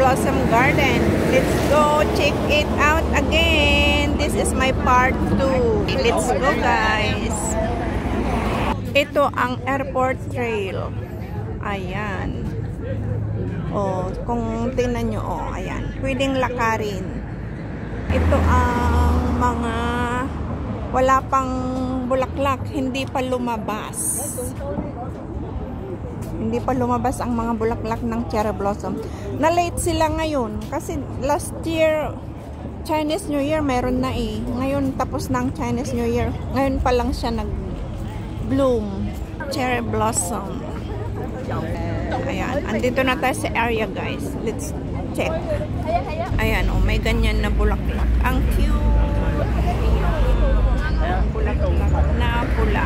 Blossom Garden. Let's go check it out again. This is my part 2. Let's go, guys. Ito ang airport trail. Ayan. Oh, kung tingnan nyo, oh, ayan. Pwedeng lakarin. Ito ang mga wala pang bulaklak, hindi pa lumabas. Hindi pa lumabas ang mga bulaklak ng cherry blossom. Na-late sila ngayon. Kasi last year, Chinese New Year, meron na eh. Ngayon, tapos ng Chinese New Year. Ngayon pa lang siya nag-bloom. Cherry blossom. Ayan. Andito na tayo sa area, guys. Let's check. Ayan, oh, may ganyan na bulaklak. Ang cute. Bulaklak na pula.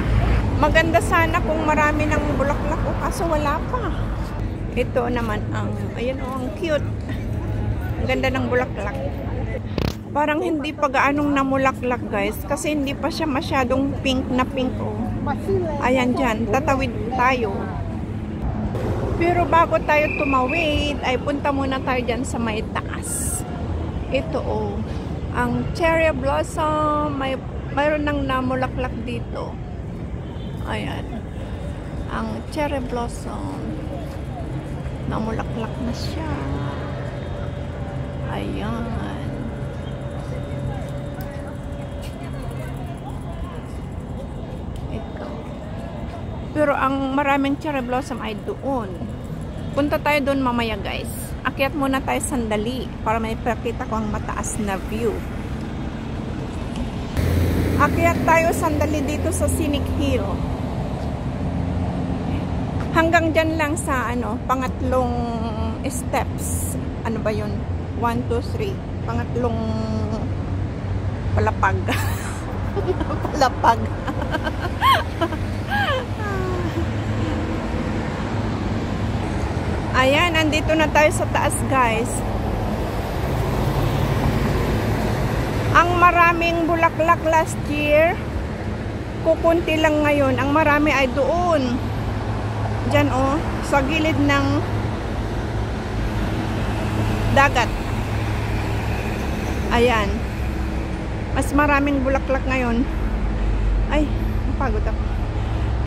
Maganda sana kung marami ng bulaklak o kaso wala pa. Ito naman ang, ayan o, ang cute. Ang ganda ng bulaklak. Parang hindi pa gaanong namulaklak, guys. Kasi hindi pa siya masyadong pink na pink o. Ayan dyan, tatawid tayo. Pero bago tayo tumawid, ay punta muna tayo dyan sa may taas. Ito o, ang cherry blossom. Mayroon ng namulaklak dito. Ayan. Ang cherry blossom. Namulaklak na siya. Ayan. Ito. Pero ang maraming cherry blossom ay doon. Punta tayo doon mamaya, guys. Akyat muna tayo sandali para may pakita ko ang mataas na view. Akyat tayo sandali dito sa Scenic Hill. Hanggang dyan lang sa ano, pangatlong steps. Ano ba yun? 1, 2, 3. Pangatlong palapag. Palapag. Ayan, andito na tayo sa taas, guys. Ang maraming bulaklak last year, kukunti lang ngayon. Ang marami ay doon. Diyan oh, sa gilid ng dagat. Ayan. Mas maraming bulaklak ngayon. Ay, napagod ako.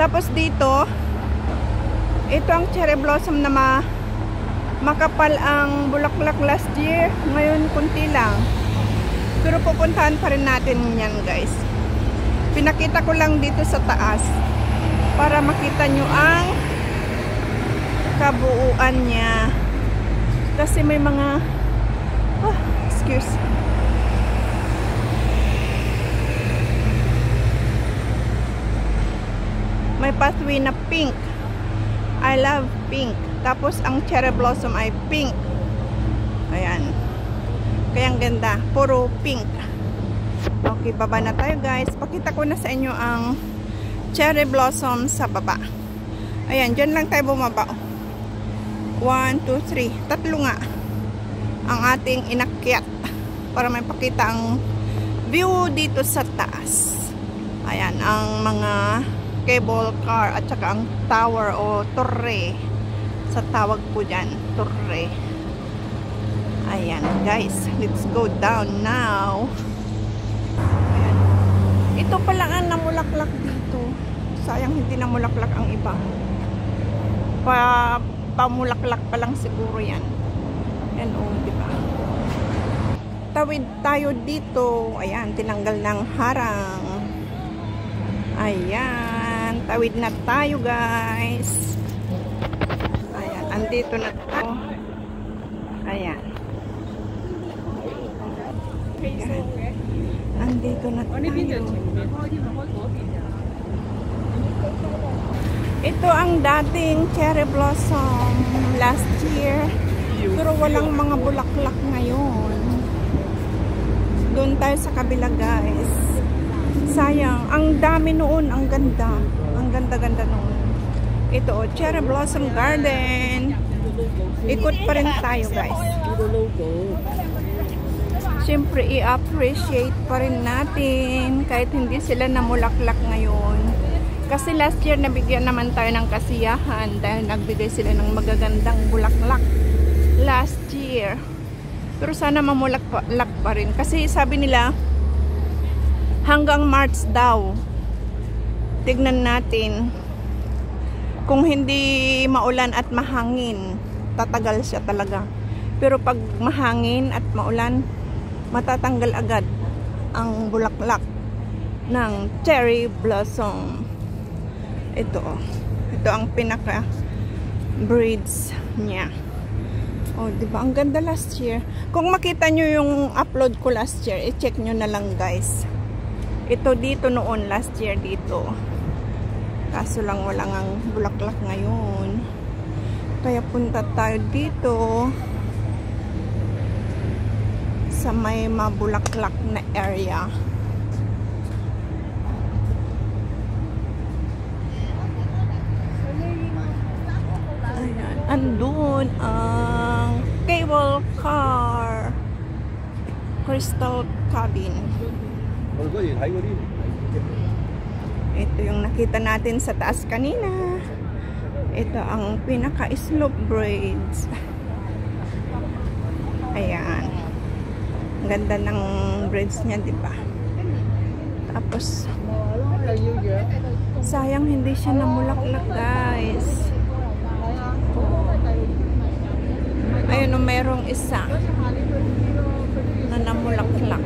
Tapos dito, ito ang cherry blossom na makapal ang bulaklak last year. Ngayon, kunti lang. Pero pupuntahan pa rin natin yan, guys. Pinakita ko lang dito sa taas para makita nyo ang kabuuan niya. Kasi may mga excuse. May pathway na pink. I love pink. Tapos ang cherry blossom ay pink. Ayan. Kaya ang ganda. Puro pink. Okay, baba na tayo, guys. Pakita ko na sa inyo ang cherry blossom sa baba. Ayan, dyan lang tayo bumaba. 1, 2, 3. Tatlo nga ang ating inakyat para may pakita ang view dito sa taas. Ayan, ang mga cable car at saka ang tower o torre. Sa tawag po dyan, torre. Ayan, guys. Let's go down now. Ayan. Ito pala ang namulaklak dito. Sayang hindi namulaklak ang iba. Pamulaklak pa lang siguro yan. Yan o, diba? Tawid tayo dito. Ayan, tinanggal ng harang. Ayan, tawid na tayo, guys. Ayan, andito na to. Ayan. Ayan. Andito na tayo. Ito ang dating cherry blossom last year. Pero walang mga bulaklak ngayon. Doon tayo sa kabila, guys. Sayang. Ang dami noon. Ang ganda. Ang ganda-ganda noon. Ito, cherry blossom garden. Ikot pa rin tayo, guys. Siyempre, i-appreciate pa rin natin kahit hindi sila namulaklak ngayon. Kasi last year nabigyan naman tayo ng kasiyahan dahil nagbigay sila ng magagandang bulaklak. last year. Pero sana mamulak pa rin. Kasi sabi nila, hanggang March daw. Tignan natin. Kung hindi maulan at mahangin, tatagal siya talaga. Pero pag mahangin at maulan, matatanggal agad ang bulaklak ng cherry blossom. Ito ang pinaka breeds niya. Oh, diba? Ang ganda last year. Kung makita nyo yung upload ko last year, i-check nyo na lang guys. Ito dito noon, last year dito. Kaso lang walang ang bulaklak ngayon. Kaya punta tayo dito sa may mabulaklak na area. Ayan. Andun ang cable car. Crystal cabin. Ito yung nakita natin sa taas kanina. Ito ang pinaka-slope braids. Ayan. Ang ganda ng braids niya, di ba? Tapos, sayang hindi siya namulaklak, guys. Ayun, mayroong isa na namulaklak.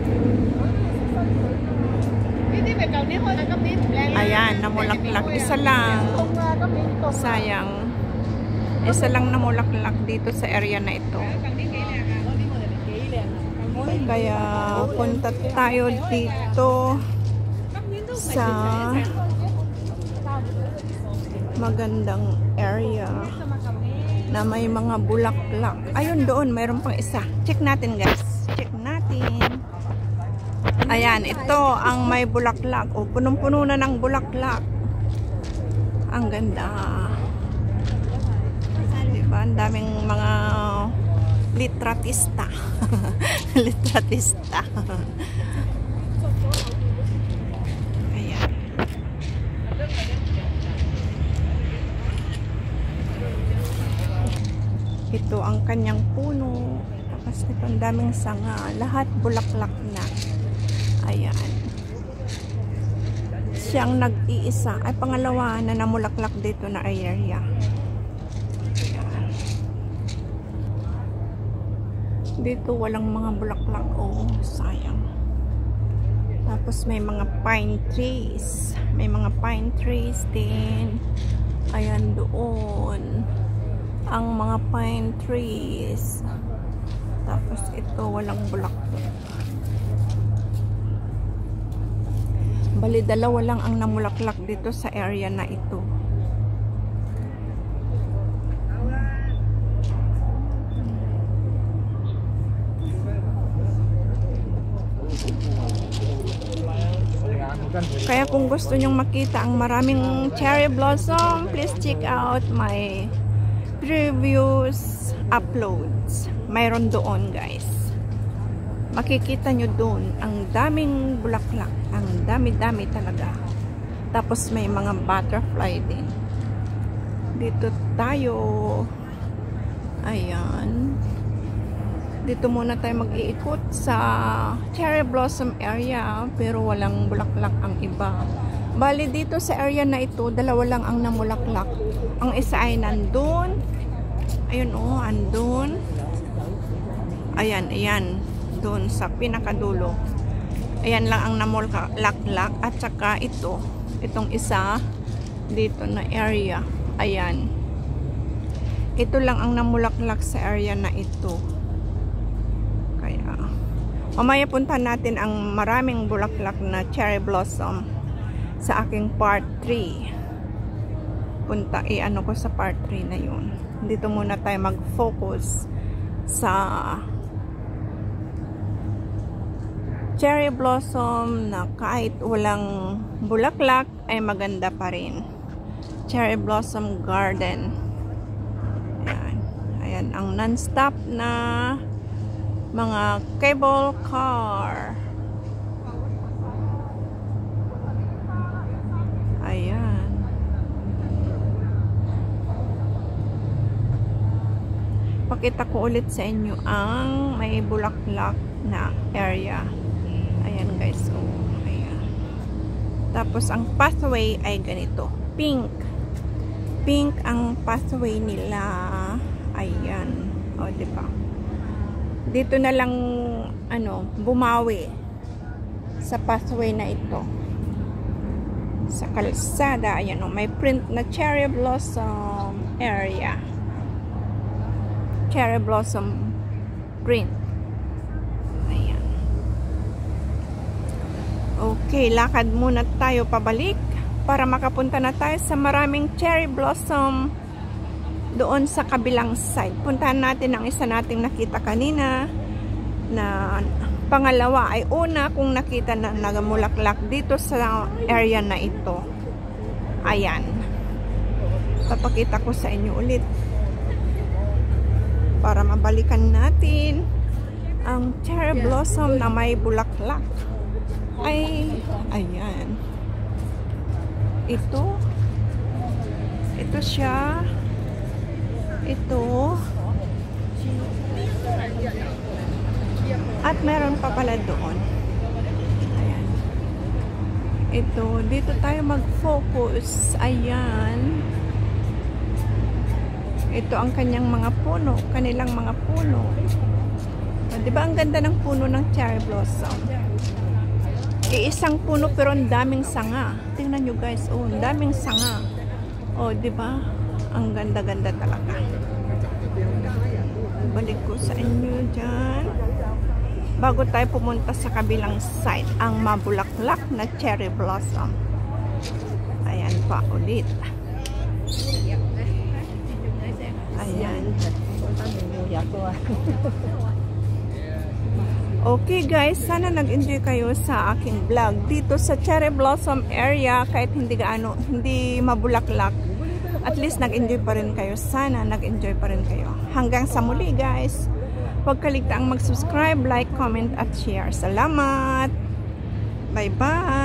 Ayan, namulaklak. Isa lang. Sayang. Isa lang namulaklak dito sa area na ito. Kaya punta tayo dito sa magandang area na may mga bulaklak. Ayun doon, mayroon pang isa. Check natin guys. Check natin. Ayan, ito ang may bulaklak. O, punong-puno na ng bulaklak. Ang ganda. Diba? Ang daming mga litratista. Litratista. Ayan. Ito ang kanyang puno. Tapos ito ang daming sanga. Lahat bulaklak na. Ayan. Siyang nag-iisa. Ay, pangalawa na namulaklak dito na area. Ayan. Dito walang mga bulaklak. Oh, sayang. Tapos may mga pine trees. May mga pine trees din. Ayan doon. Ang mga pine trees. Tapos ito walang bulaklak. Bali, dalawa lang ang namulaklak dito sa area na ito. Kaya kung gusto nyong makita ang maraming cherry blossom, please check out my previous uploads. Mayroon doon guys. Makikita nyo doon ang daming bulaklak. Ang dami-dami talaga. Tapos may mga butterfly din. Dito tayo. Ayan. Dito muna tayo mag-iikot sa cherry blossom area. Pero walang bulaklak ang iba. Bali dito sa area na ito, dalawa lang ang namulaklak. Ang isa ay nandun. Ayun oh, andun. Ayan, ayan. Doon sa pinakadulo. Ayan lang ang namulaklak. At saka ito. Itong isa. Dito na area. Ayan. Ito lang ang namulaklak sa area na ito. Kaya mamaya puntahan natin ang maraming bulaklak na cherry blossom sa aking part 3. Ano ko sa part 3 na yun. Dito muna tayo mag-focus sa cherry blossom na kahit walang bulaklak ay maganda pa rin. Cherry blossom garden. Ayan. Ayan ang non-stop na mga cable car. Ayan. Papakita ko ulit sa inyo ang may bulaklak na area. Ayan guys, oh, ayan. Tapos ang pathway ay ganito, pink. Pink ang pathway nila. Ayan, oh, diba? Dito na lang bumawi sa pathway na ito. Sa kalsada, ayan, oh, may print na cherry blossom area. Cherry blossom print. Ayan. Okay, lakad muna tayo pabalik para makapunta na tayo sa maraming cherry blossom doon sa kabilang side. Puntahan natin ang isa nating nakita kanina na pangalawa ay una kung nakita na nagamulaklak dito sa area na ito. Ayan. Papakita ko sa inyo ulit para mabalikan natin ang cherry blossom na may bulaklak. Ay, ayan. Ito siya. Ito. At meron pa pala doon. Ayan. Ito, dito tayo mag-focus. Ayan. Ito ang kanyang mga puno, kanilang mga puno. Diba ang ganda ng puno ng cherry blossom? Iisang puno pero ang daming sanga. Tingnan nyo guys, oh, ang daming sanga. Oh, diba? Ang ganda-ganda talaga. Balik ko sa inyo dyan. Bago tayo pumunta sa kabilang side, ang mabulaklak na cherry blossom. Ayan pa ulit. Ayan. Okay guys, sana nag-enjoy kayo sa aking vlog dito sa cherry blossom area. Kahit hindi mabulaklak, at least nag-enjoy pa rin kayo. Sana nag-enjoy pa rin kayo. Hanggang sa muli guys. Huwag kaligtaang mag-subscribe, like, comment at share. Salamat. Bye bye.